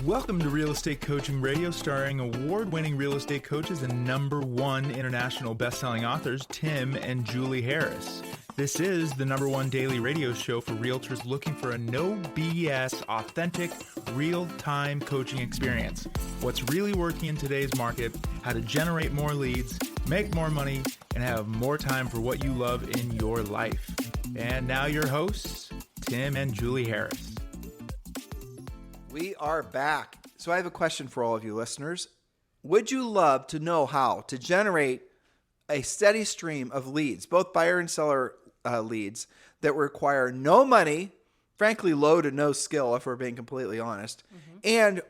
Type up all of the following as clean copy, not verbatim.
Welcome to Real Estate Coaching Radio, starring award-winning real estate coaches and #1 international best-selling authors, Tim and Julie Harris. This is the #1 daily radio show for realtors looking for a no BS, authentic, real-time coaching experience. What's really working in today's market, how to generate more leads, make more money, and have more time for what you love in your life. And now your hosts, Tim and Julie Harris. We are back. So I have a question for all of you listeners. Would you love to know how to generate a steady stream of leads, both buyer and seller leads, that require no money, frankly, low to no skill, if we're being completely honest, and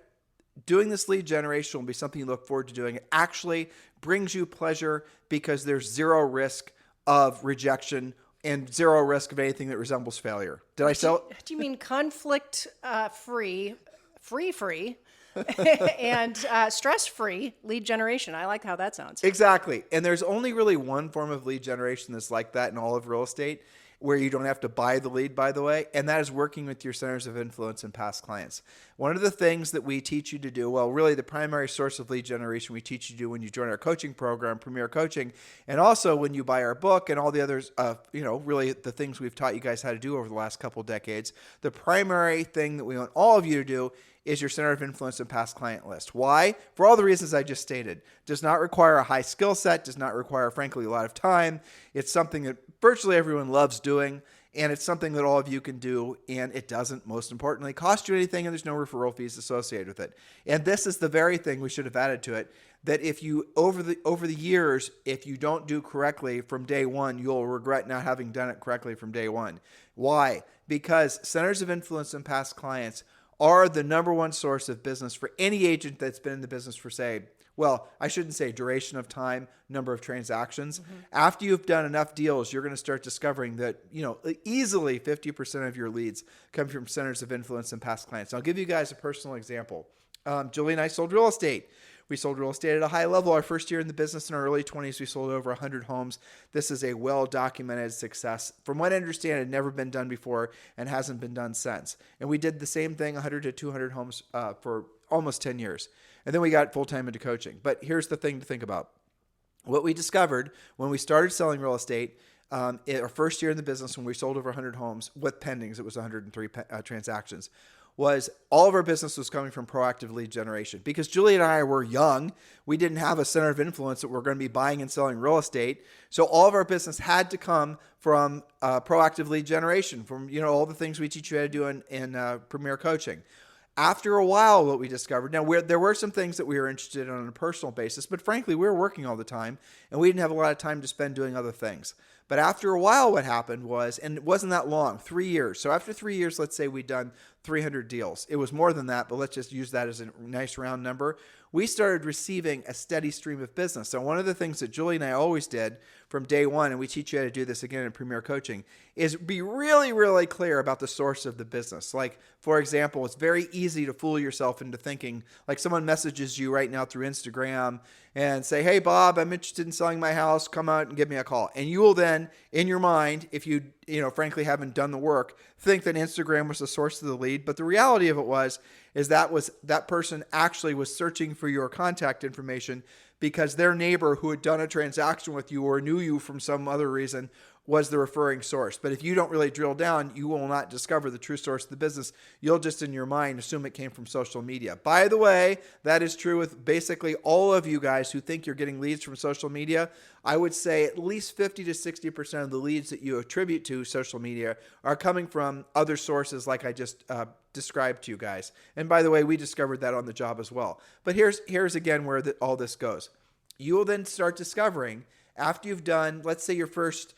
doing this lead generation will be something you look forward to doing. It actually brings you pleasure because there's zero risk of rejection and zero risk of anything that resembles failure. Did I sell? Do you mean conflict free, and stress-free lead generation? I like how that sounds. Exactly. And there's only really one form of lead generation that's like that in all of real estate, where you don't have to buy the lead, by the way, and that is working with your centers of influence and past clients. One of the things that we teach you to do, well, really the primary source of lead generation we teach you to do when you join our coaching program, Premier Coaching, and also when you buy our book and all the others, really the things we've taught you guys how to do over the last couple of decades, the primary thing that we want all of you to do is your center of influence and past client list. Why? For all the reasons I just stated. Does not require a high skill set, does not require, frankly, a lot of time. It's something that virtually everyone loves doing, and it's something that all of you can do, and it doesn't, most importantly, cost you anything, and there's no referral fees associated with it. And this is the very thing we should have added to it, that if you, over the years, if you don't do correctly from day one, you'll regret not having done it correctly from day one. Why? Because centers of influence and past clients are the #1 source of business for any agent that's been in the business for, say, well, I shouldn't say duration of time, number of transactions. After you've done enough deals, you're going to start discovering that, easily 50% of your leads come from centers of influence and past clients. I'll give you guys a personal example. Julie and I sold real estate. We sold real estate at a high level. Our first year in the business, in our early 20s, we sold over 100 homes. This is a well-documented success. From what I understand, it had never been done before and hasn't been done since. And we did the same thing, 100 to 200 homes for almost 10 years. And then we got full-time into coaching. But here's the thing to think about. What we discovered when we started selling real estate, in our first year in the business, when we sold over 100 homes with pendings, it was 103 transactions, was all of our business was coming from proactive lead generation. Because Julie and I were young, we didn't have a center of influence that we're going to be buying and selling real estate. So all of our business had to come from proactive lead generation, from all the things we teach you how to do in Premier Coaching. After a while, what we discovered, now there were some things that we were interested in on a personal basis, but frankly, we were working all the time, and we didn't have a lot of time to spend doing other things. But after a while, what happened was, and it wasn't that long, 3 years. So after 3 years, let's say we'd done 300 deals. It was more than that, but let's just use that as a nice round number. We started receiving a steady stream of business. So one of the things that Julie and I always did from day one, and we teach you how to do this again in Premier Coaching, is be really, really clear about the source of the business. Like, for example, it's very easy to fool yourself into thinking, like someone messages you right now through Instagram and say, "Hey, Bob, I'm interested in selling my house. Come out and give me a call." And you will then, in your mind, if you frankly haven't done the work, think that Instagram was the source of the lead. But the reality of it is that person actually was searching for your contact information because their neighbor who had done a transaction with you or knew you from some other reason was the referring source. But if you don't really drill down, you will not discover the true source of the business. You'll just in your mind assume it came from social media. By the way, that is true with basically all of you guys who think you're getting leads from social media. I would say at least 50 to 60% of the leads that you attribute to social media are coming from other sources like I just described to you guys. And by the way, we discovered that on the job as well. But here's again where all this goes. You will then start discovering after you've done, let's say your first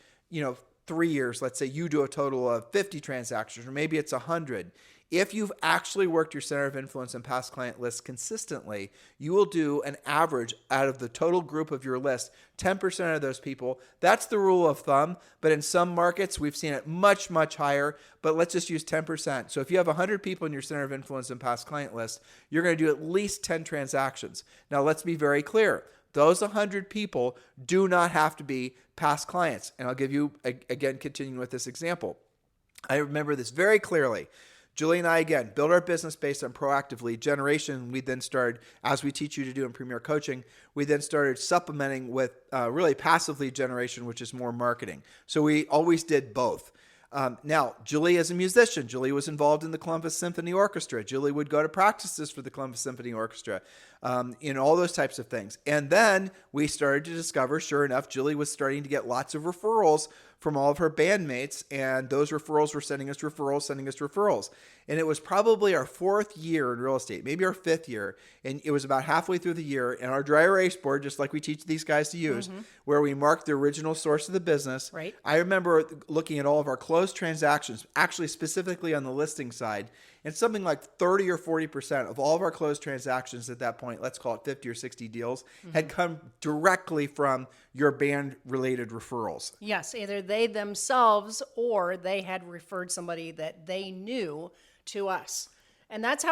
3 years, let's say you do a total of 50 transactions, or maybe it's 100. If you've actually worked your center of influence and past client list consistently, you will do an average out of the total group of your list, 10% of those people. That's the rule of thumb, but in some markets, we've seen it much, much higher, but let's just use 10%. So if you have 100 people in your center of influence and past client list, you're going to do at least 10 transactions. Now, let's be very clear. Those 100 people do not have to be past clients. And I'll give you, again, continuing with this example. I remember this very clearly. Julie and I, again, build our business based on proactive lead generation. We then started, as we teach you to do in Premier Coaching, we then started supplementing with really passive lead generation, which is more marketing. So we always did both. Now, Julie is a musician. Julie was involved in the Columbus Symphony Orchestra. Julie would go to practices for the Columbus Symphony Orchestra, all those types of things. And then we started to discover, sure enough, Julie was starting to get lots of referrals from all of her bandmates, and those referrals were sending us referrals. And it was probably our 4th year in real estate, maybe our 5th year, and it was about halfway through the year, and our dry erase board, just like we teach these guys to use, where we mark the original source of the business. Right. I remember looking at all of our closed transactions, actually specifically on the listing side, and something like 30 or 40% of all of our closed transactions at that point, let's call it 50 or 60 deals, had come directly from your band-related referrals. Yes, either they themselves or they had referred somebody that they knew to us. And that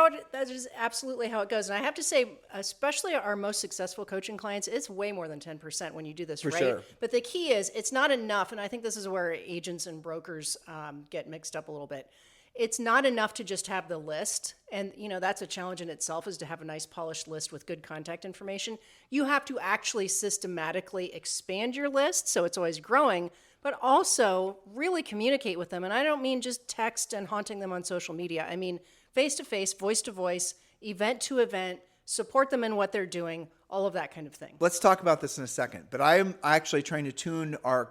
is absolutely how it goes. And I have to say, especially our most successful coaching clients, it's way more than 10% when you do this right. Sure. But the key is it's not enough. And I think this is where agents and brokers get mixed up a little bit. It's not enough to just have the list. And, that's a challenge in itself, is to have a nice polished list with good contact information. You have to actually systematically expand your list so it's always growing, but also really communicate with them. And I don't mean just text and haunting them on social media. I mean face-to-face, voice-to-voice, event-to-event, support them in what they're doing, all of that kind of thing. Let's talk about this in a second. But I am actually trying to tune our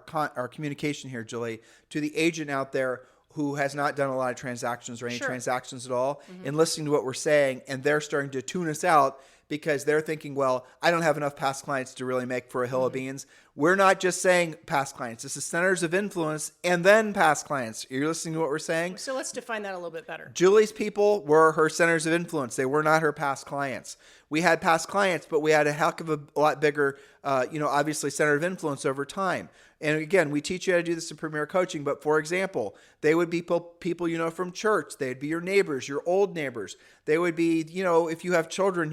communication here, Julie, to the agent out there who has not done a lot of transactions or any transactions at all, and listening to what we're saying, and they're starting to tune us out because they're thinking, well, I don't have enough past clients to really make for a hill of beans. We're not just saying past clients. This is centers of influence and then past clients. You're listening to what we're saying? So let's define that a little bit better. Julie's people were her centers of influence. They were not her past clients. We had past clients, but we had a heck of a lot bigger, obviously center of influence over time. And again, we teach you how to do this in Premier Coaching. But for example, they would be people from church. They'd be your neighbors, your old neighbors. They would be, if you have children,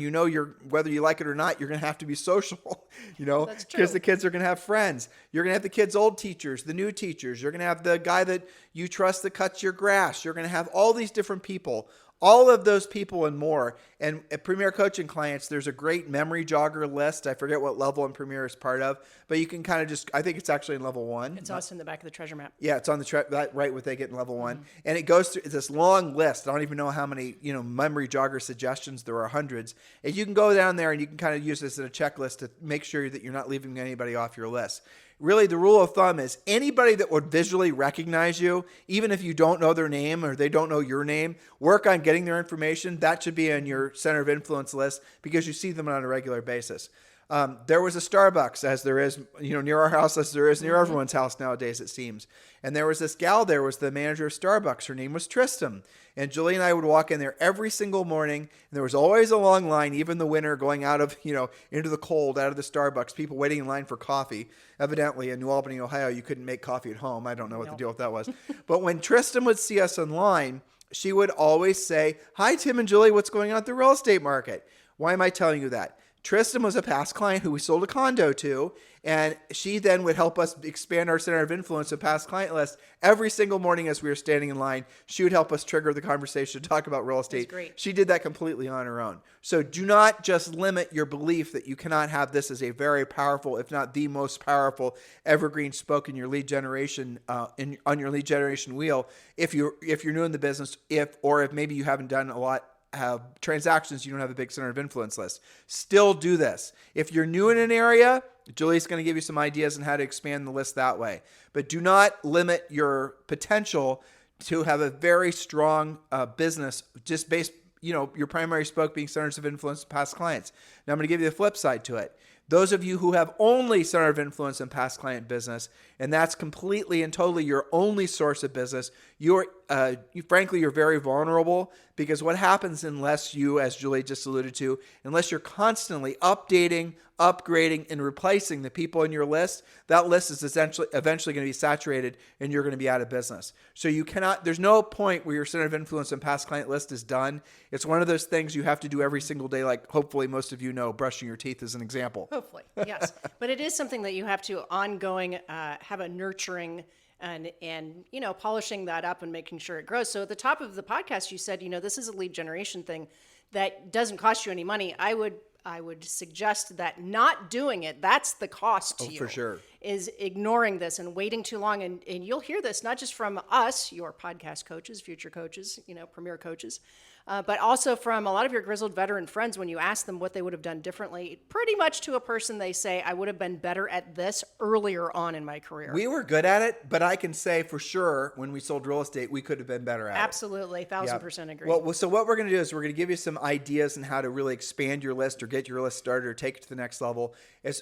whether you like it or not, you're going to have to be social, That's true. because the kids are going to have friends. You're going to have the kids' old teachers, the new teachers. You're going to have the guy that you trust that cuts your grass. You're going to have all these different people. All of those people and more. And at Premier Coaching clients, there's a great memory jogger list. I forget what level in Premier is part of, but you can kind of I think it's actually in level 1. It's also in the back of the treasure map. Yeah, it's on the right what they get in level 1. And it goes through this long list. I don't even know how many, memory jogger suggestions. There are hundreds. And you can go down there and you can kind of use this as a checklist to make sure that you're not leaving anybody off your list. Really, the rule of thumb is anybody that would visually recognize you, even if you don't know their name or they don't know your name, work on getting their information. That should be on your center of influence list because you see them on a regular basis. There was a Starbucks, as there is, near our house, as there is near everyone's house nowadays, it seems. And there was this gal there, was the manager of Starbucks. Her name was Tristan. And Julie and I would walk in there every single morning. And there was always a long line, even the winter, going out of, into the cold, out of the Starbucks, people waiting in line for coffee. Evidently, in New Albany, Ohio, you couldn't make coffee at home. I don't know what the deal with that was. But when Tristan would see us in line, she would always say, "Hi, Tim and Julie, what's going on at the real estate market?" Why am I telling you that? Tristan was a past client who we sold a condo to, and she then would help us expand our center of influence and past client list every single morning as we were standing in line. She would help us trigger the conversation to talk about real estate. That's great. She did that completely on her own. So do not just limit your belief that you cannot have this as a very powerful, if not the most powerful, evergreen spoke in your lead generation, on your lead generation wheel. If you're new in the business, if maybe you haven't done a lot. Have transactions, you don't have a big center of influence list. Still do this. If you're new in an area, Julie's going to give you some ideas on how to expand the list that way. But do not limit your potential to have a very strong business just based, your primary spoke being centers of influence and past clients. Now I'm going to give you the flip side to it. Those of you who have only center of influence and past client business, and that's completely and totally your only source of business, frankly, you're very vulnerable because what happens unless you, as Julie just alluded to, unless you're constantly updating, upgrading, and replacing the people in your list, that list is eventually going to be saturated and you're going to be out of business. So there's no point where your center of influence and past client list is done. It's one of those things you have to do every single day, like hopefully most of you know, brushing your teeth is an example. Hopefully, yes. But it is something that you have to ongoing have a nurturing and polishing that up and making sure it grows. So at the top of the podcast, you said, this is a lead generation thing that doesn't cost you any money. I would suggest that not doing it, that's the cost to you. For sure. Is ignoring this and waiting too long. And you'll hear this not just from us, your podcast coaches, future coaches, premier coaches, but also from a lot of your grizzled veteran friends. When you ask them what they would have done differently, pretty much to a person, they say, I would have been better at this earlier on in my career. We were good at it, but I can say for sure when we sold real estate, we could have been better at Absolutely, it. 1,000% agree. Well, so what we're going to do is we're going to give you some ideas on how to really expand your list or get your list started or take it to the next level.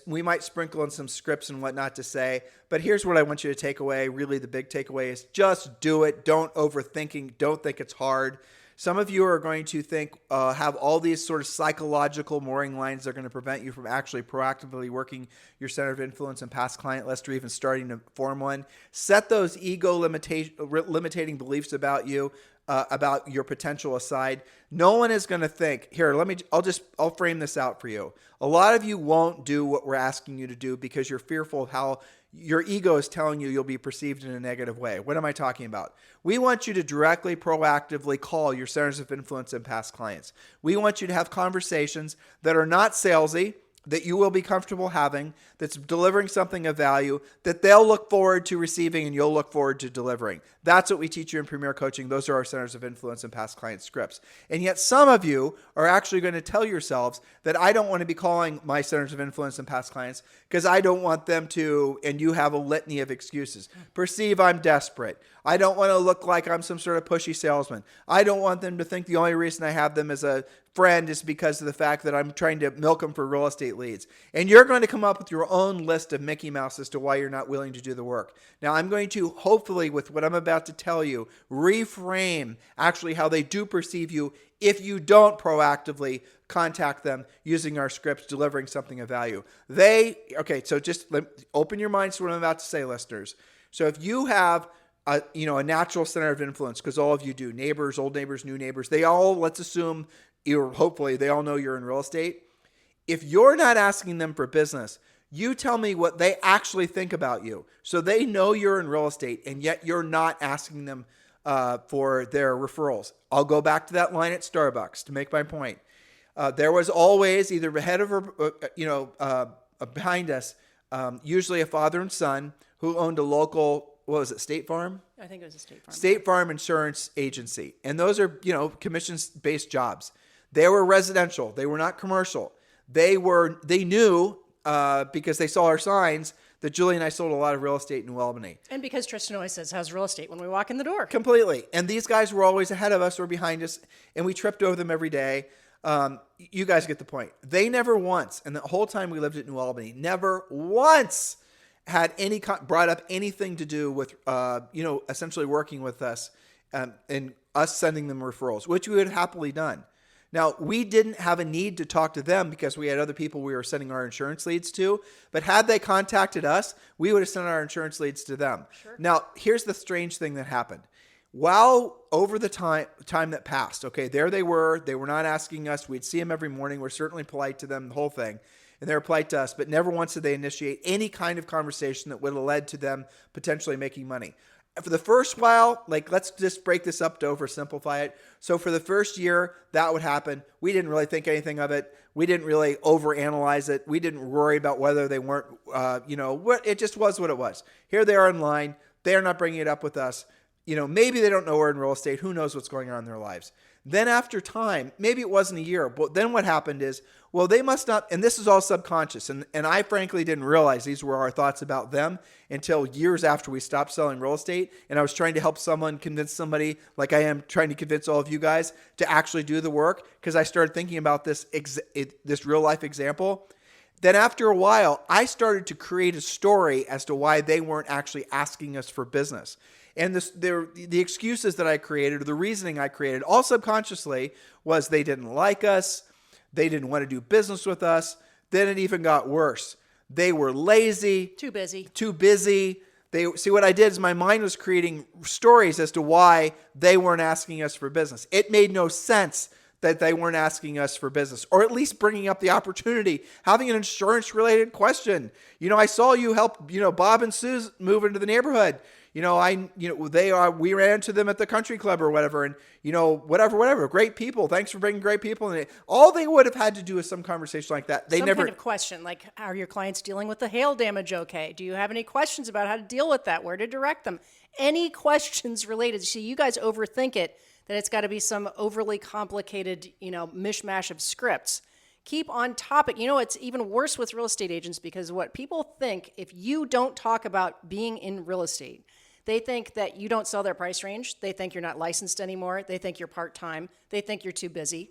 We might sprinkle in some scripts and whatnot to say, but here's what I want you to take away. Really, the big takeaway is just do it. Don't overthinking. Don't think it's hard. Some of you are going to have all these sort of psychological mooring lines that are going to prevent you from actually proactively working your center of influence and past client list or even starting to form one. Set those ego limiting beliefs about you, about your potential aside. No one is going to think, here, I'll frame this out for you. A lot of you won't do what we're asking you to do because you're fearful of how your ego is telling you'll be perceived in a negative way. What am I talking about? We want you to directly, proactively call your centers of influence and past clients. We want you to have conversations that are not salesy, that you will be comfortable having, that's delivering something of value, that they'll look forward to receiving and you'll look forward to delivering. That's what we teach you in Premier Coaching. Those are our centers of influence and past client scripts. And yet some of you are actually going to tell yourselves that I don't want to be calling my centers of influence and past clients because I don't want them to, and you have a litany of excuses. Perceive I'm desperate. I don't want to look like I'm some sort of pushy salesman. I don't want them to think the only reason I have them as a friend is because of the fact that I'm trying to milk them for real estate leads. And you're going to come up with your own list of Mickey Mouse as to why you're not willing to do the work. Now, I'm going to hopefully, with what I'm about to tell you, reframe actually how they do perceive you if you don't proactively contact them using our scripts, delivering something of value. So just open your minds to what I'm about to say, listeners. So if you have a natural center of influence, because all of you do, neighbors, old neighbors, new neighbors, let's assume, hopefully they all know you're in real estate. If you're not asking them for business, you tell me what they actually think about you. So they know you're in real estate and yet you're not asking them for their referrals. I'll go back to that line at Starbucks to make my point. There was always either ahead of or behind us, usually a father and son who owned a local, what was it, State Farm? I think it was a State Farm. State Farm Insurance Agency. And those are, commission-based jobs. They were residential. They were not commercial. They knew, because they saw our signs, that Julie and I sold a lot of real estate in New Albany. And because Tristan always says, how's real estate when we walk in the door? Completely. And these guys were always ahead of us or behind us, and we tripped over them every day. You guys get the point. They never once, and the whole time we lived at New Albany, never once had brought up anything to do with, essentially working with us and us sending them referrals, which we would have happily done. Now, we didn't have a need to talk to them because we had other people we were sending our insurance leads to, but had they contacted us, we would have sent our insurance leads to them. Sure. Now, here's the strange thing that happened. While over the time that passed, okay, there they were not asking us, we'd see them every morning, we're certainly polite to them, the whole thing, and they were polite to us, but never once did they initiate any kind of conversation that would have led to them potentially making money. For the first while, let's just break this up to oversimplify it. So for the first year, that would happen. We didn't really think anything of it. We didn't really overanalyze it. We didn't worry about whether they weren't, it just was what it was. Here they are in line. They are not bringing it up with us. Maybe they don't know we're in real estate. Who knows what's going on in their lives? Then after time, maybe it wasn't a year, but then what happened is, well, they must not, and this is all subconscious, and I frankly didn't realize these were our thoughts about them until years after we stopped selling real estate, and I was trying to help convince somebody, like I am trying to convince all of you guys, to actually do the work, because I started thinking about this real life example. Then after a while, I started to create a story as to why they weren't actually asking us for business. And the excuses that I created, or the reasoning I created, all subconsciously, was they didn't like us, they didn't want to do business with us. Then it even got worse. They were lazy. Too busy. See, what I did is my mind was creating stories as to why they weren't asking us for business. It made no sense that they weren't asking us for business, or at least bringing up the opportunity, having an insurance-related question. I saw you help, Bob and Suze move into the neighborhood. we ran into them at the country club or whatever, and whatever, great people. Thanks for bringing great people. And all they would have had to do is some conversation like that. Some kind of question, like, are your clients dealing with the hail damage okay? Do you have any questions about how to deal with that? Where to direct them? Any questions related? See, you guys overthink it, that it's got to be some overly complicated, mishmash of scripts. Keep on topic. It's even worse with real estate agents, because what people think, if you don't talk about being in real estate, they think that you don't sell their price range. They think you're not licensed anymore. They think you're part-time. They think you're too busy.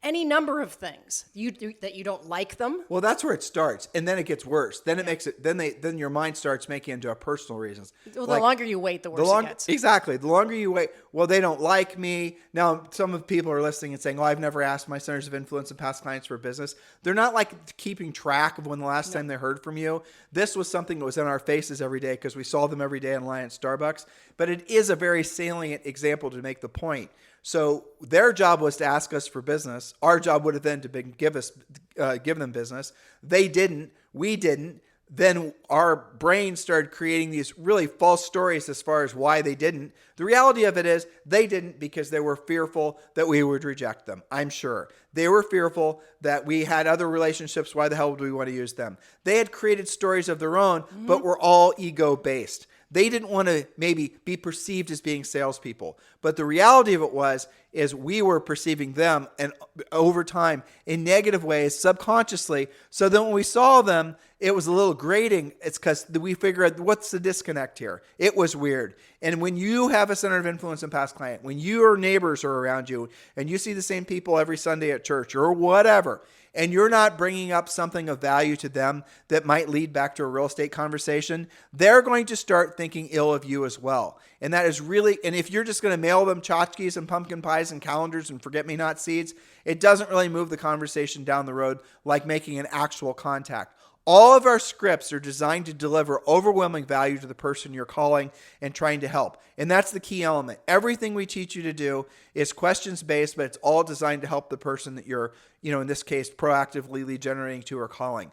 Any number of things that you don't like them. Well, that's where it starts, and then it gets worse. Then it makes it. Then your mind starts making it into a personal reasons. Well, the longer you wait, the worse it gets. Exactly. The longer you wait, well, they don't like me. Now, some of the people are listening and saying, "Oh, I've never asked my centers of influence and past clients for business." They're not like keeping track of when the last time they heard from you. This was something that was in our faces every day because we saw them every day in line at Starbucks. But it is a very salient example to make the point. So their job was to ask us for business. Our job would have been to give them business. They didn't. We didn't. Then our brain started creating these really false stories as far as why they didn't. The reality of it is they didn't because they were fearful that we would reject them. I'm sure. They were fearful that we had other relationships. Why the hell would we want to use them? They had created stories of their own, but were all ego-based. They didn't want to maybe be perceived as being salespeople. But the reality of it is we were perceiving them, and over time in negative ways, subconsciously. So then when we saw them, it was a little grating. It's because we figured out, what's the disconnect here? It was weird. And when you have a center of influence and past client, when your neighbors are around you and you see the same people every Sunday at church or whatever, and you're not bringing up something of value to them that might lead back to a real estate conversation, they're going to start thinking ill of you as well. And that is really, and if you're just going to mail them tchotchkes and pumpkin pies and calendars and forget-me-not seeds, it doesn't really move the conversation down the road like making an actual contact. All of our scripts are designed to deliver overwhelming value to the person you're calling and trying to help. And that's the key element. Everything we teach you to do is questions-based, but it's all designed to help the person that you're, in this case, proactively lead generating to or calling.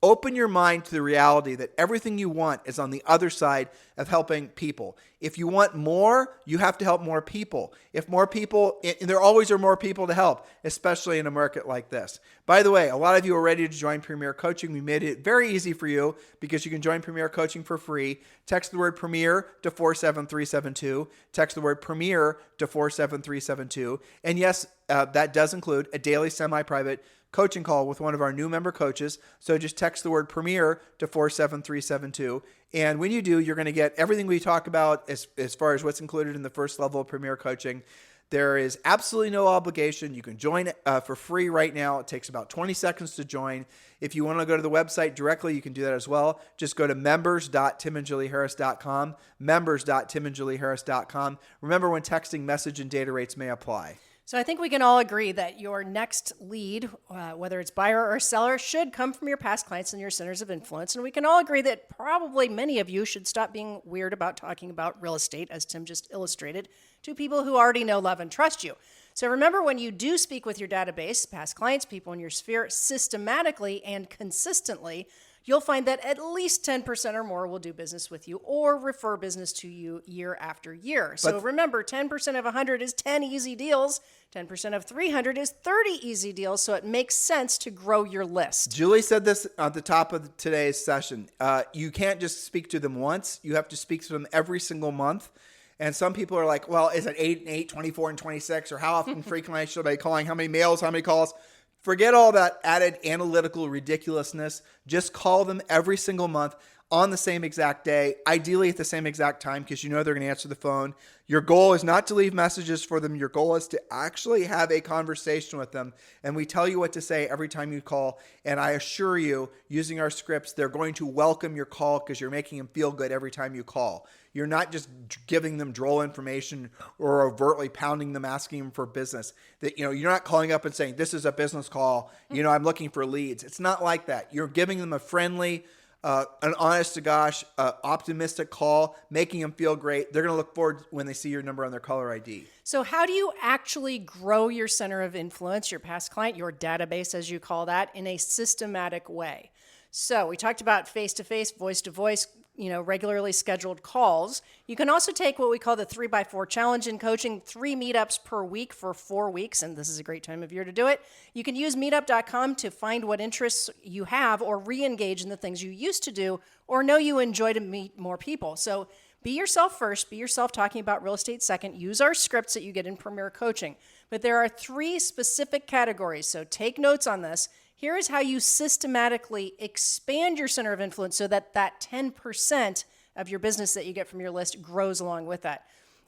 Open your mind to the reality that everything you want is on the other side of helping people. If you want more, you have to help more people. If more people, and there always are more people to help, especially in a market like this. By the way, a lot of you are ready to join Premier Coaching. We made it very easy for you because you can join Premier Coaching for free. Text the word Premier to 47372. Text the word Premier to 47372. And yes, that does include a daily semi-private coaching call with one of our new member coaches. So just text the word Premier to 47372. And when you do, you're going to get everything we talk about as far as what's included in the first level of Premier Coaching. There is absolutely no obligation. You can join for free right now. It takes about 20 seconds to join. If you want to go to the website directly, you can do that as well. Just go to members.timandjulieharris.com, members.timandjulieharris.com. Remember, when texting, message and data rates may apply. So I think we can all agree that your next lead, whether it's buyer or seller, should come from your past clients and your centers of influence. And we can all agree that probably many of you should stop being weird about talking about real estate, as Tim just illustrated, to people who already know, love, and trust you. So remember, when you do speak with your database, past clients, people in your sphere, systematically and consistently, you'll find that at least 10% or more will do business with you or refer business to you year after year. So remember, 10% of 100 is 10 easy deals. 10% of 300 is 30 easy deals. So it makes sense to grow your list. Julie said this at the top of today's session. You can't just speak to them once. You have to speak to them every single month. And some people are like, well, is it 8 and 8, 24 and 26? Or how often frequently should I be calling? How many mails? How many calls? Forget all that added analytical ridiculousness. Just call them every single month on the same exact day, ideally at the same exact time, because you know they're going to answer the phone. Your goal is not to leave messages for them. Your goal is to actually have a conversation with them. And we tell you what to say every time you call. And I assure you, using our scripts, they're going to welcome your call because you're making them feel good every time you call. You're not just giving them droll information or overtly pounding them, asking them for business. That, you're not calling up and saying, this is a business call. I'm looking for leads. It's not like that. You're giving them a friendly, an honest to gosh, optimistic call, making them feel great. They're going to look forward when they see your number on their caller ID. So how do you actually grow your center of influence, your past client, your database, as you call that, in a systematic way? So we talked about face-to-face, voice-to-voice, regularly scheduled calls. You can also take what we call the 3x4 challenge in coaching, 3 meetups per week for 4 weeks, and this is a great time of year to do it. You can use meetup.com to find what interests you have or re-engage in the things you used to do or know you enjoy to meet more people. So be yourself first, be yourself talking about real estate second. Use our scripts that you get in Premier Coaching. But there are 3 specific categories, so take notes on this. Here is how you systematically expand your center of influence so that 10% of your business that you get from your list grows along with that.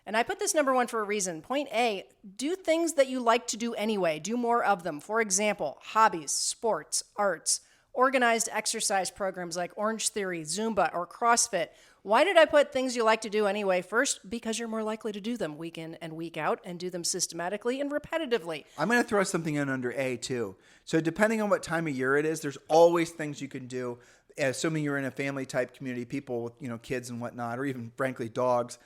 And I put this number 1 for a reason. Point A, do things that you like to do anyway. Do more of them. For example, hobbies, sports, arts, organized exercise programs like Orange Theory, Zumba, or CrossFit. Why did I put things you like to do anyway first? Because you're more likely to do them week in and week out and do them systematically and repetitively. I'm going to throw something in under A too. So depending on what time of year it is, there's always things you can do. Assuming you're in a family type community, people with kids and whatnot, or even frankly dogs.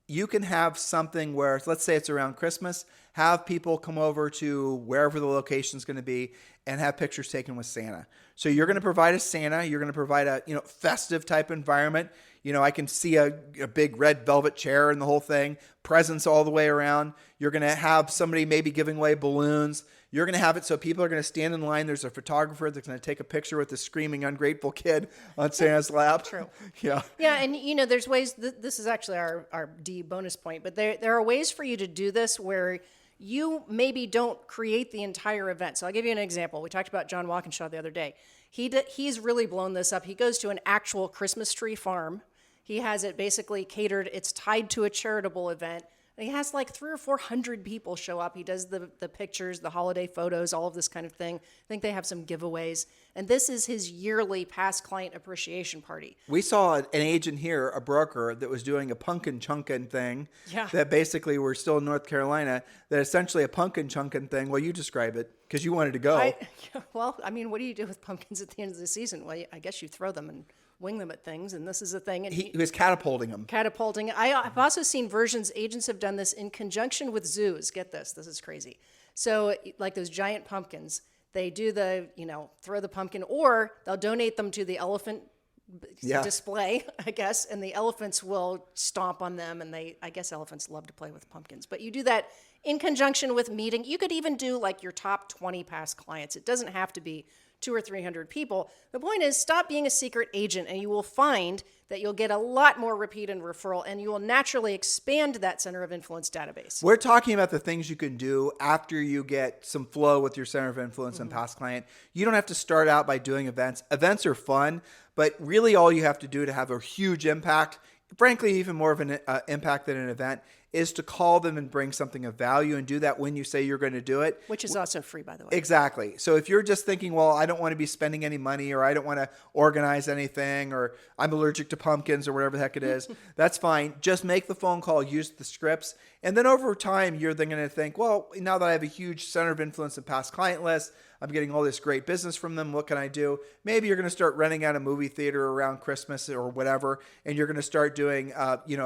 You can have something where, let's say it's around Christmas, have people come over to wherever the location is going to be and have pictures taken with Santa. So you're going to provide a Santa, you're going to provide a festive type environment. I can see a big red velvet chair and the whole thing, presents all the way around. You're going to have somebody maybe giving away balloons. You're going to have it so people are going to stand in line. There's a photographer that's going to take a picture with the screaming ungrateful kid on Santa's lap. True. Yeah. Yeah, and there's ways, this is actually our D bonus point, but there are ways for you to do this where you maybe don't create the entire event. So I'll give you an example. We talked about John Walkinshaw the other day. He's really blown this up. He goes to an actual Christmas tree farm. He has it basically catered. It's tied to a charitable event. And he has like 300 or 400 people show up. He does the pictures, the holiday photos, all of this kind of thing. I think they have some giveaways. And this is his yearly past client appreciation party. We saw an agent here, a broker, that was doing a pumpkin chunkin' thing. Yeah. That basically, we're still in North Carolina, that essentially a pumpkin chunkin' thing. Well, you describe it because you wanted to go. What do you do with pumpkins at the end of the season? Well, I guess you throw them and wing them at things, and this is a thing. And he was catapulting them. I've also seen versions, agents have done this in conjunction with zoos. Get this is crazy. So like those giant pumpkins, they do throw the pumpkin, or they'll donate them to the elephant display, I guess, and the elephants will stomp on them, and I guess elephants love to play with pumpkins. But you do that in conjunction with meeting. You could even do like your top 20 past clients. It doesn't have to be 200 or 300 people. The point is, stop being a secret agent, and you will find that you'll get a lot more repeat and referral, and you will naturally expand that center of influence database. We're talking about the things you can do after you get some flow with your center of influence and past client. You don't have to start out by doing events. Events are fun, but really all you have to do to have a huge impact, frankly, even more of an impact than an event, is to call them and bring something of value, and do that when you say you're going to do it. Which is also free, by the way. Exactly. So if you're just thinking, well, I don't want to be spending any money, or I don't want to organize anything, or I'm allergic to pumpkins, or whatever the heck it is, that's fine. Just make the phone call, use the scripts. And then over time, you're then going to think, well, now that I have a huge center of influence and past client list, I'm getting all this great business from them. What can I do? Maybe you're going to start renting out a movie theater around Christmas or whatever, and you're going to start doing,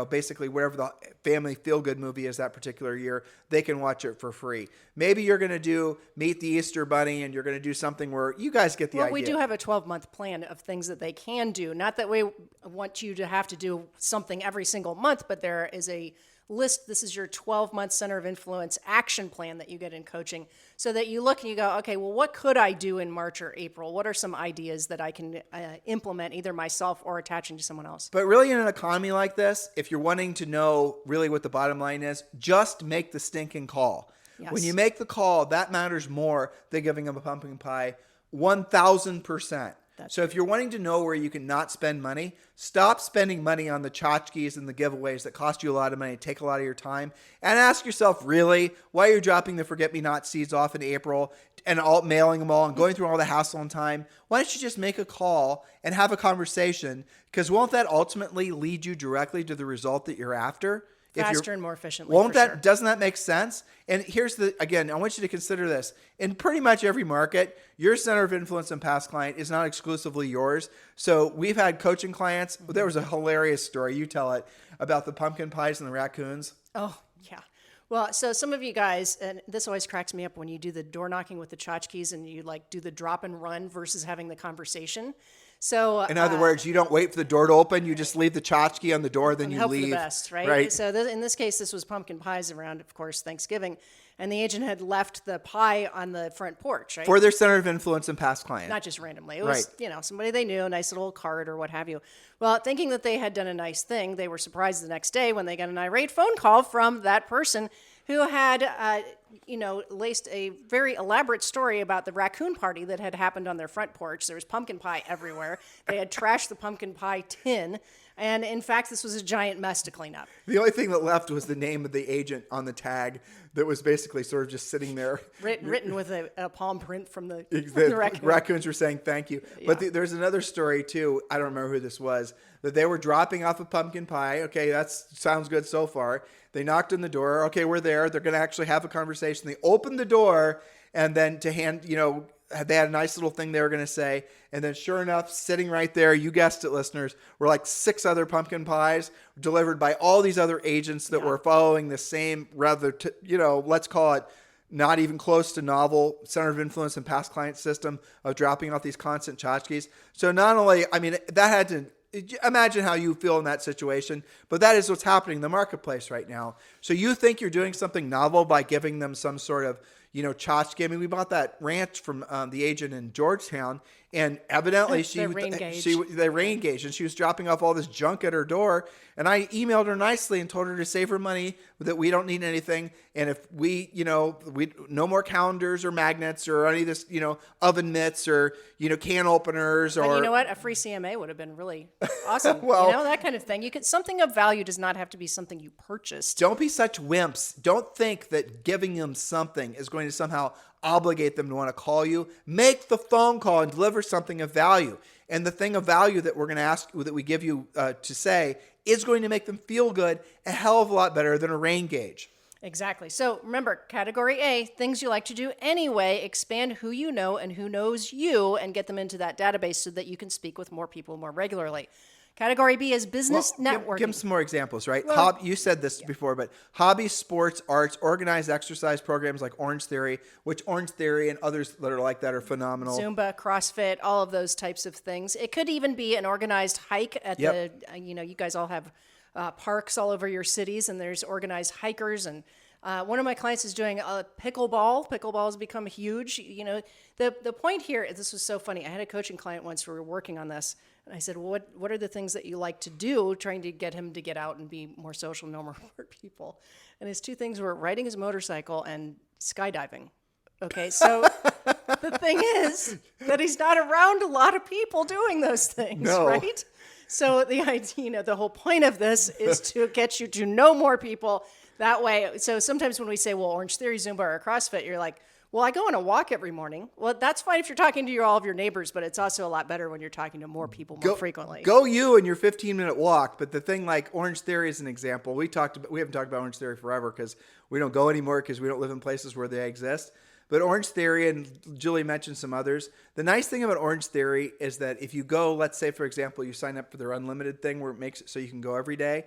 basically whatever the family feel-good movie is that particular year. They can watch it for free. Maybe you're going to do Meet the Easter Bunny, and you're going to do something where you guys get the idea. We do have a 12-month plan of things that they can do. Not that we want you to have to do something every single month, but there is a list. This is your 12-month center of influence action plan that you get in coaching, so that you look and you go, okay, well, what could I do in March or April? What are some ideas that I can implement either myself or attaching to someone else? But really, in an economy like this, if you're wanting to know really what the bottom line is, just make the stinking call. Yes. When you make the call, that matters more than giving them a pumpkin pie, 1,000%. So if you're wanting to know where you can not spend money, stop spending money on the tchotchkes and the giveaways that cost you a lot of money, take a lot of your time, and ask yourself, really, why you're dropping the forget-me-not seeds off in April and mailing them all and going through all the hassle and time? Why don't you just make a call and have a conversation? Because won't that ultimately lead you directly to the result that you're after? Faster and more efficiently. Doesn't that make sense? And again, I want you to consider this. In pretty much every market, your center of influence and past client is not exclusively yours. So we've had coaching clients. There was a hilarious story, you tell it, about the pumpkin pies and the raccoons. Oh, yeah. Well, so some of you guys, and this always cracks me up when you do the door knocking with the tchotchkes and you like do the drop and run versus having the conversation. So In other words, you don't wait for the door to open. You just leave the tchotchke on the door, then you hope leave. for the best, right? Right. So in this case, this was pumpkin pies around, of course, Thanksgiving. And the agent had left the pie on the front porch, right? For their center of influence and past client. Not just randomly. It was, somebody they knew, a nice little card or what have you. Well, thinking that they had done a nice thing, they were surprised the next day when they got an irate phone call from that person who had, laced a very elaborate story about the raccoon party that had happened on their front porch. There was pumpkin pie everywhere. They had trashed the pumpkin pie tin. And in fact, this was a giant mess to clean up. The only thing that left was the name of the agent on the tag that was basically sort of just sitting there. Written with a palm print from the raccoon. Raccoons were saying thank you. Yeah. But there's another story, too. I don't remember who this was. That they were dropping off a pumpkin pie. Okay, that sounds good so far. They knocked on the door. Okay, we're there. They're going to actually have a conversation. They opened the door, and then they had a nice little thing they were going to say. And then sure enough, sitting right there, you guessed it, listeners, were like 6 other pumpkin pies delivered by all these other agents that were following the same let's call it not even close to novel center of influence and past client system of dropping off these constant tchotchkes. So not only, that had to, imagine how you feel in that situation, but that is what's happening in the marketplace right now. So you think you're doing something novel by giving them some sort of, tchotchke. We bought that ranch from the agent in Georgetown, and evidently they re-engaged, and she was dropping off all this junk at her door. And I emailed her nicely and told her to save her money, that we don't need anything, and if we no more calendars or magnets or any of this, oven mitts or can openers or. And you know what? A free CMA would have been really awesome. Well, that kind of thing. Something of value does not have to be something you purchased. Don't be such wimps. Don't think that giving them something is going to somehow obligate them to want to call you. Make the phone call and deliver something of value. And the thing of value that we're going to ask, that we give you to say, is going to make them feel good a hell of a lot better than a rain gauge. Exactly. So remember, category A, things you like to do anyway, expand who you know and who knows you and get them into that database so that you can speak with more people more regularly. Category B is business networking. Give them some more examples, right? You said this before, but hobbies, sports, arts, organized exercise programs like Orange Theory, which Orange Theory and others that are like that are phenomenal. Zumba, CrossFit, all of those types of things. It could even be an organized hike at you guys all have parks all over your cities, and there's organized hikers. And one of my clients is doing a pickleball. Pickleball has become huge. The point here, this was so funny. I had a coaching client once who were working on this. And I said, well, what are the things that you like to do, trying to get him to get out and be more social, know more people? And his 2 things were riding his motorcycle and skydiving. Okay, so the thing is that he's not around a lot of people doing those things, right? So the idea, the whole point of this is to get you to know more people that way. So sometimes when we say, well, Orange Theory, Zumba, or CrossFit, you're like, well, I go on a walk every morning. Well, that's fine if you're talking to all of your neighbors, but it's also a lot better when you're talking to more people more frequently. Go you and your 15-minute walk. But the thing like Orange Theory is an example. We haven't talked about Orange Theory forever because we don't go anymore because we don't live in places where they exist. But Orange Theory, and Julie mentioned some others. The nice thing about Orange Theory is that if you go, let's say, for example, you sign up for their unlimited thing where it makes it so you can go every day.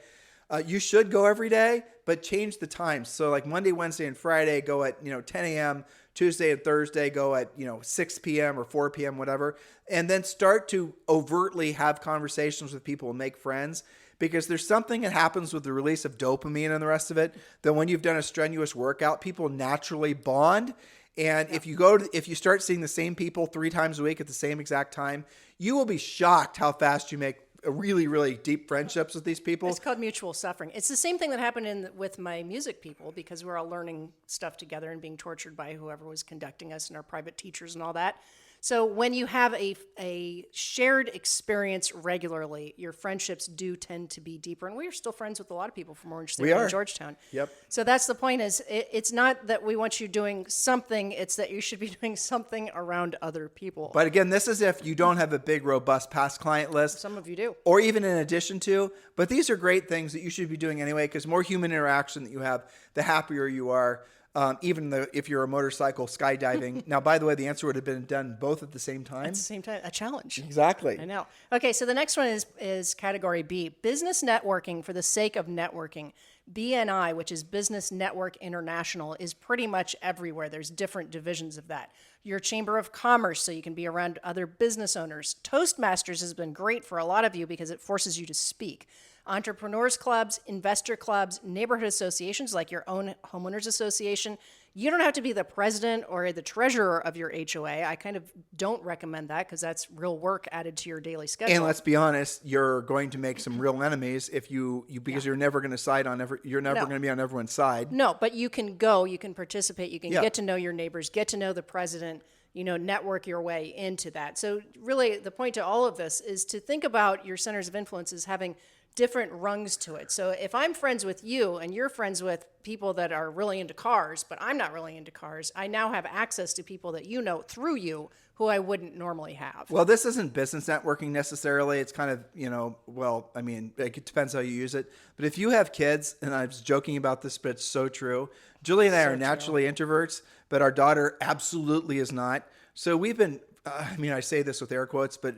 You should go every day, but change the times. So like Monday, Wednesday, and Friday, go at 10 a.m., Tuesday and Thursday go at 6 p.m. or 4 p.m., whatever, and then start to overtly have conversations with people and make friends, because there's something that happens with the release of dopamine and the rest of it that when you've done a strenuous workout, people naturally bond. And if you start seeing the same people 3 times a week at the same exact time, you will be shocked how fast you make really, really deep friendships with these people. It's called mutual suffering. It's the same thing that happened with my music people, because we're all learning stuff together and being tortured by whoever was conducting us and our private teachers and all that. So when you have a shared experience regularly, your friendships do tend to be deeper. And we are still friends with a lot of people from Orange Theory and Georgetown. Yep. So that's the point, is it's not that we want you doing something, it's that you should be doing something around other people. But again, this is if you don't have a big, robust past client list. Some of you do. Or even in addition to. But these are great things that you should be doing anyway, because more human interaction that you have, the happier you are. If you're a motorcycle skydiving. Now, by the way, the answer would have been done both at the same time. At the same time, a challenge. Exactly. I know. Okay, so the next one is category B, business networking for the sake of networking. BNI, which is Business Network International, is pretty much everywhere. There's different divisions of that. Your Chamber of Commerce, so you can be around other business owners. Toastmasters has been great for a lot of you because it forces you to speak. Entrepreneurs clubs, investor clubs, neighborhood associations like your own homeowners association. You don't have to be the president or the treasurer of your HOA. I kind of don't recommend that because that's real work added to your daily schedule. And let's be honest, you're going to make some real enemies if you because you're never going to side on you're never going to be on everyone's side. No, but you can go, you can participate, you can get to know your neighbors, get to know the president, network your way into that. So really the point to all of this is to think about your centers of influence as having different rungs to it. So if I'm friends with you and you're friends with people that are really into cars, but I'm not really into cars, I now have access to people that you know through you who I wouldn't normally have. Well, this isn't business networking necessarily. It's kind of, it depends how you use it. But if you have kids, and I was joking about this, but it's so true. Julie and I are naturally introverts, but our daughter absolutely is not. So we've been, I say this with air quotes, but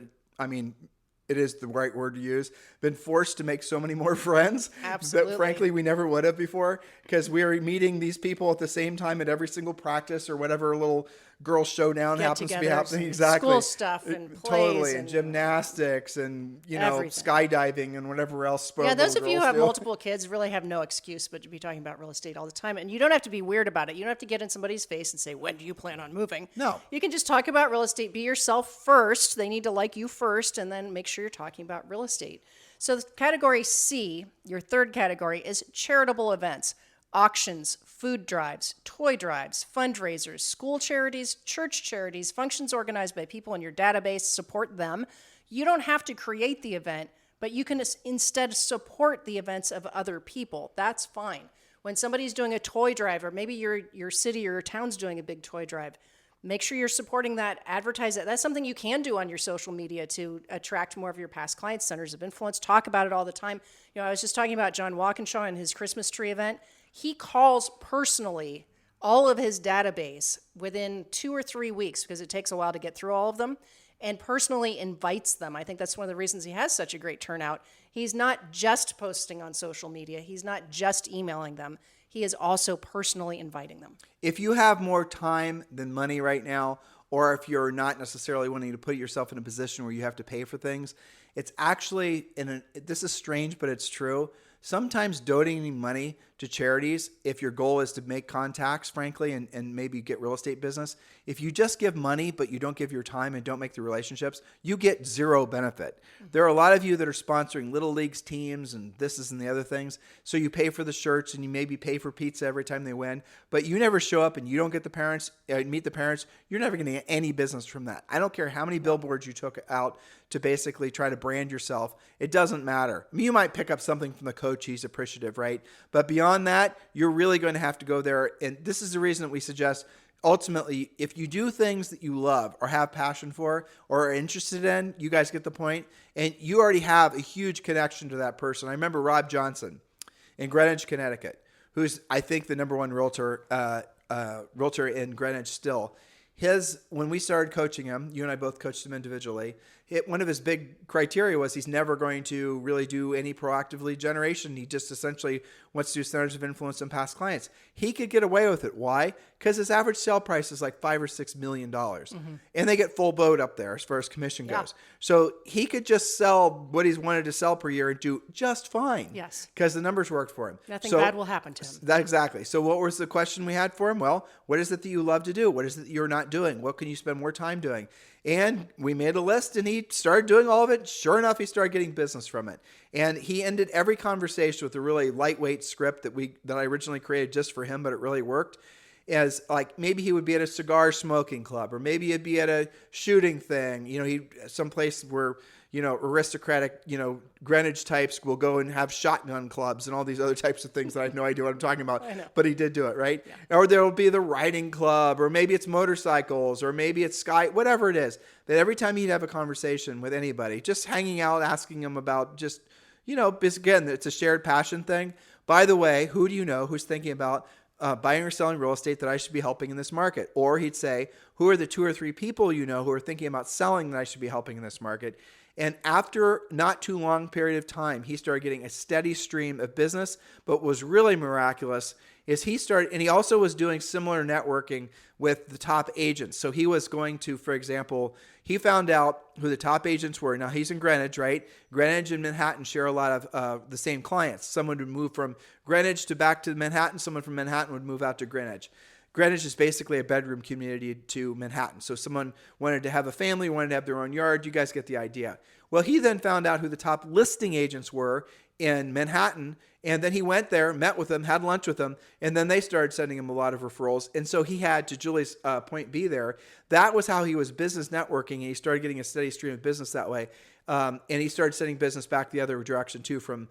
it is the right word to use, been forced to make so many more friends that frankly we never would have before, because we are meeting these people at the same time at every single practice or whatever little girl showdown happens to be happening. Exactly. School stuff and plays. Totally. And gymnastics and, skydiving and whatever else. Yeah, those of you who have multiple kids really have no excuse but to be talking about real estate all the time. And you don't have to be weird about it. You don't have to get in somebody's face and say, when do you plan on moving? No. You can just talk about real estate. Be yourself first. They need to like you first, and then make sure you're talking about real estate. So category C, your third category, is charitable events. Auctions, food drives, toy drives, fundraisers, school charities, church charities, functions organized by people in your database, support them. You don't have to create the event, but you can instead support the events of other people. That's fine. When somebody's doing a toy drive, or maybe your city or your town's doing a big toy drive, make sure you're supporting that, advertise that. That's something you can do on your social media to attract more of your past clients, centers of influence. Talk about it all the time. I was just talking about John Walkinshaw and his Christmas tree event. He calls personally all of his database within 2 or 3 weeks, because it takes a while to get through all of them, and personally invites them. I think that's one of the reasons he has such a great turnout. He's not just posting on social media. He's not just emailing them. He is also personally inviting them. If you have more time than money right now, or if you're not necessarily wanting to put yourself in a position where you have to pay for things, it's actually, this is strange, but it's true. Sometimes donating money to charities, if your goal is to make contacts, frankly, and maybe get real estate business, if you just give money but you don't give your time and don't make the relationships, you get zero benefit. There are a lot of you that are sponsoring Little Leagues teams and this and the other things, so you pay for the shirts and you maybe pay for pizza every time they win, but you never show up and you don't get the parents, meet the parents, you're never going to get any business from that. I don't care how many billboards you took out to basically try to brand yourself. It doesn't matter. You might pick up something from the coach. He's appreciative, right? But beyond that, you're really going to have to go there. And this is the reason that we suggest, ultimately, if you do things that you love or have passion for or are interested in, you guys get the point, and you already have a huge connection to that person. I remember Rob Johnson in Greenwich, Connecticut, who's, I think, the number one realtor in Greenwich still. When we started coaching him, you and I both coached him individually, one of his big criteria was he's never going to really do any proactive lead generation. He just essentially wants to do centers of influence and past clients. He could get away with it. Why? Because his average sale price is like $5 or $6 million. And they get full boat up there as far as commission goes. So he could just sell what he's wanted to sell per year and do just fine. Yes. Because the numbers worked for him. Nothing bad will happen to him. Exactly. So what was the question we had for him? Well, what is it that you love to do? What is it that you're not doing? What can you spend more time doing? And we made a list and he started doing all of it. Sure enough, he started getting business from it. And he ended every conversation with a really lightweight script that I originally created just for him, but it really worked. As like maybe he would be at a cigar smoking club, or maybe he'd be at a shooting thing, someplace where, aristocratic, Greenwich types will go and have shotgun clubs and all these other types of things that I have no idea what I'm talking about, but he did do it, right? Yeah. Or there'll be the riding club, or maybe it's motorcycles, or maybe it's whatever it is, that every time he'd have a conversation with anybody, just hanging out, asking them about just, because again, it's a shared passion thing. By the way, who do you know who's thinking about buying or selling real estate that I should be helping in this market? Or he'd say, who are the 2 or 3 people who are thinking about selling that I should be helping in this market? And after not too long period of time, he started getting a steady stream of business. But what was really miraculous is he started, and he also was doing similar networking with the top agents. So he was going to, for example, he found out who the top agents were. Now he's in Greenwich, right? Greenwich and Manhattan share a lot of the same clients. Someone would move from Greenwich back to Manhattan. Someone from Manhattan would move out to Greenwich. Greenwich is basically a bedroom community to Manhattan. So someone wanted to have a family, wanted to have their own yard. You guys get the idea. Well, he then found out who the top listing agents were in Manhattan. And then he went there, met with them, had lunch with them, and then they started sending him a lot of referrals. And so he had, to Julie's point B there, that was how he was business networking, and he started getting a steady stream of business that way. And he started sending business back the other direction too, from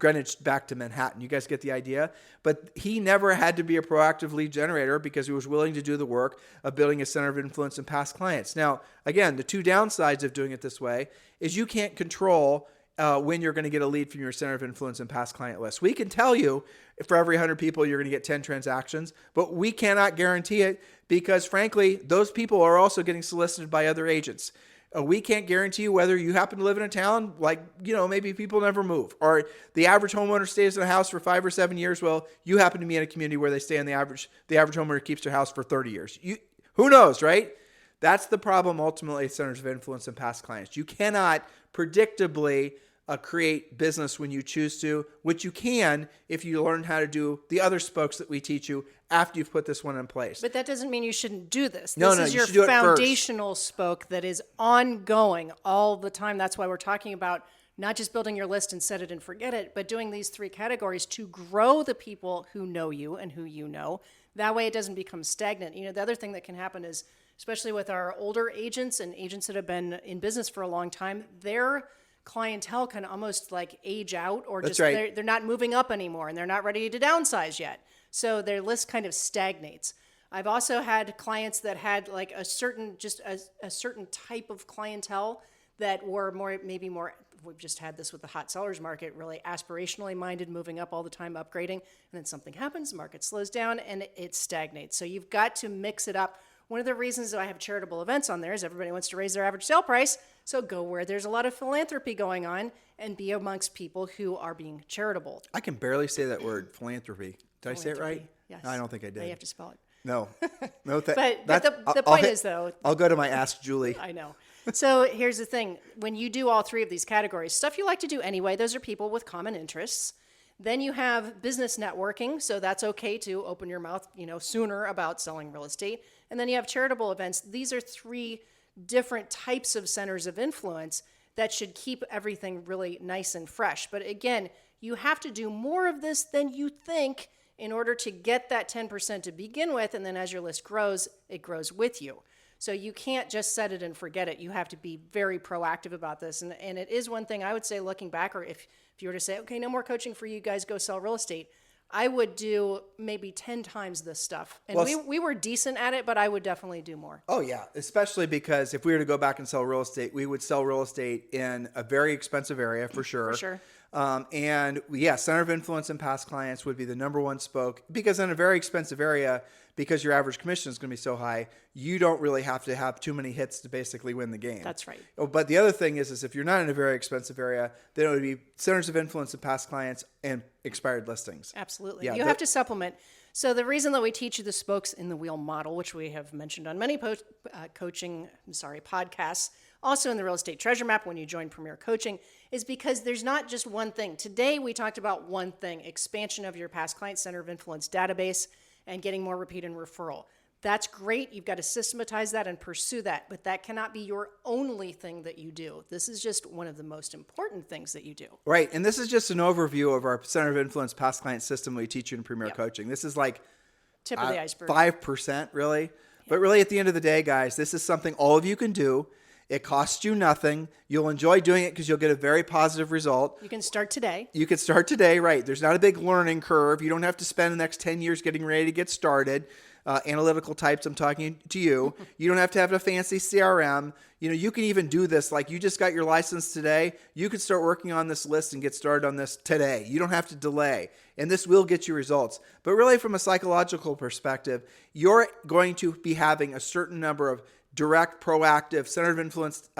Greenwich back to Manhattan. You guys get the idea? But he never had to be a proactive lead generator because he was willing to do the work of building a center of influence and past clients. Now, again, the two downsides of doing it this way is you can't control when you're going to get a lead from your center of influence and past client list. We can tell you for every 100 people, you're going to get 10 transactions, but we cannot guarantee it because, frankly, those people are also getting solicited by other agents. We can't guarantee you whether you happen to live in a town like, maybe people never move, or the average homeowner stays in a house for 5 or 7 years. Well, you happen to be in a community where they stay in the average homeowner keeps their house for 30 years. Who knows, right? That's the problem ultimately at centers of influence and past clients. You cannot predictably create business when you choose to, which you can if you learn how to do the other spokes that we teach you after you've put this one in place. But that doesn't mean you shouldn't do this. No, This is you your should do it foundational spoke that is ongoing all the time. That's why we're talking about not just building your list and set it and forget it, but doing these 3 categories to grow the people who know you and who you know. That way it doesn't become stagnant. The other thing that can happen is, especially with our older agents and agents that have been in business for a long time, their clientele can almost like age out, or just they're not moving up anymore and they're not ready to downsize yet. So their list kind of stagnates. I've also had clients that had like a certain type of clientele that were maybe more, we've just had this with the hot sellers market, really aspirationally minded, moving up all the time, upgrading, and then something happens, the market slows down and it stagnates. So you've got to mix it up. One of the reasons that I have charitable events on there is everybody wants to raise their average sale price. So go where there's a lot of philanthropy going on and be amongst people who are being charitable. I can barely say that word, philanthropy. Did I say it right? Yes. No, I don't think I did. Now you have to spell it. No. But the point is, though, I'll go to my Ask Julie. I know. So here's the thing. When you do all 3 of these categories, stuff you like to do anyway, those are people with common interests. Then you have business networking, so that's okay to open your mouth, sooner about selling real estate. And then you have charitable events. These are 3 different types of centers of influence that should keep everything really nice and fresh. But again, you have to do more of this than you think in order to get that 10% to begin with. And then as your list grows, it grows with you. So you can't just set it and forget it. You have to be very proactive about this. And it is one thing I would say, looking back, or if you were to say, okay, no more coaching for you guys, go sell real estate, I would do maybe 10 times this stuff. And we were decent at it, but I would definitely do more. Oh, yeah. Especially because if we were to go back and sell real estate, we would sell real estate in a very expensive area for sure. For sure. Center of influence and past clients would be the number one spoke, because in a very expensive area, because your average commission is going to be so high, you don't really have to have too many hits to basically win the game. That's right. Oh, but the other thing is if you're not in a very expensive area, then it would be centers of influence and past clients and expired listings. Absolutely. Yeah, you have to supplement. So the reason that we teach you the spokes in the wheel model, which we have mentioned on many podcasts, also in the Real Estate Treasure Map when you join Premier Coaching, is because there's not just one thing. Today we talked about one thing: expansion of your past client center of influence database and getting more repeat and referral. That's great. You've got to systematize that and pursue that, but that cannot be your only thing that you do. This is just one of the most important things that you do. Right. And this is just an overview of our center of influence past client system we teach you in Premier Coaching. This is like tip of the iceberg. 5%, really. Yeah. But really, at the end of the day, guys, this is something all of you can do. It costs you nothing. You'll enjoy doing it because you'll get a very positive result. You can start today. You can start today, right. There's not a big learning curve. You don't have to spend the next 10 years getting ready to get started. Analytical types, I'm talking to you. You don't have to have a fancy CRM. You can even do this. Like, you just got your license today. You could start working on this list and get started on this today. You don't have to delay. And this will get you results. But really, from a psychological perspective, you're going to be having a certain number of direct, proactive, center of influence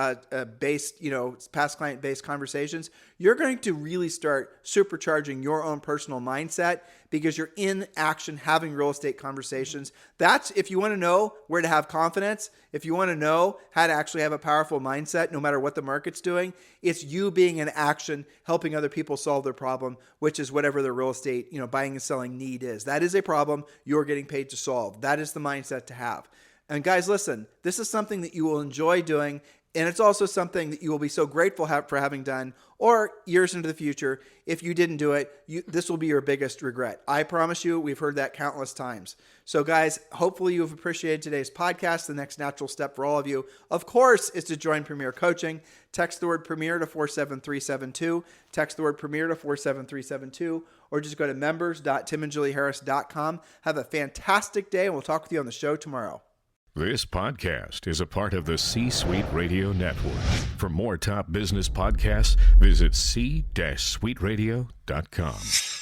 based, past client based conversations, you're going to really start supercharging your own personal mindset because you're in action having real estate conversations. That's if you want to know where to have confidence, if you want to know how to actually have a powerful mindset no matter what the market's doing, it's you being in action, helping other people solve their problem, which is whatever the real estate, buying and selling need is. That is a problem you're getting paid to solve. That is the mindset to have. And guys, listen, this is something that you will enjoy doing, and it's also something that you will be so grateful for having done, or years into the future, if you didn't do it, this will be your biggest regret. I promise you, we've heard that countless times. So guys, hopefully you've appreciated today's podcast. The next natural step for all of you, of course, is to join Premier Coaching. Text the word Premier to 47372. Text the word Premier to 47372, or just go to members.timandjulieharris.com. Have a fantastic day, and we'll talk with you on the show tomorrow. This podcast is a part of the C-Suite Radio Network. For more top business podcasts, visit c-suiteradio.com.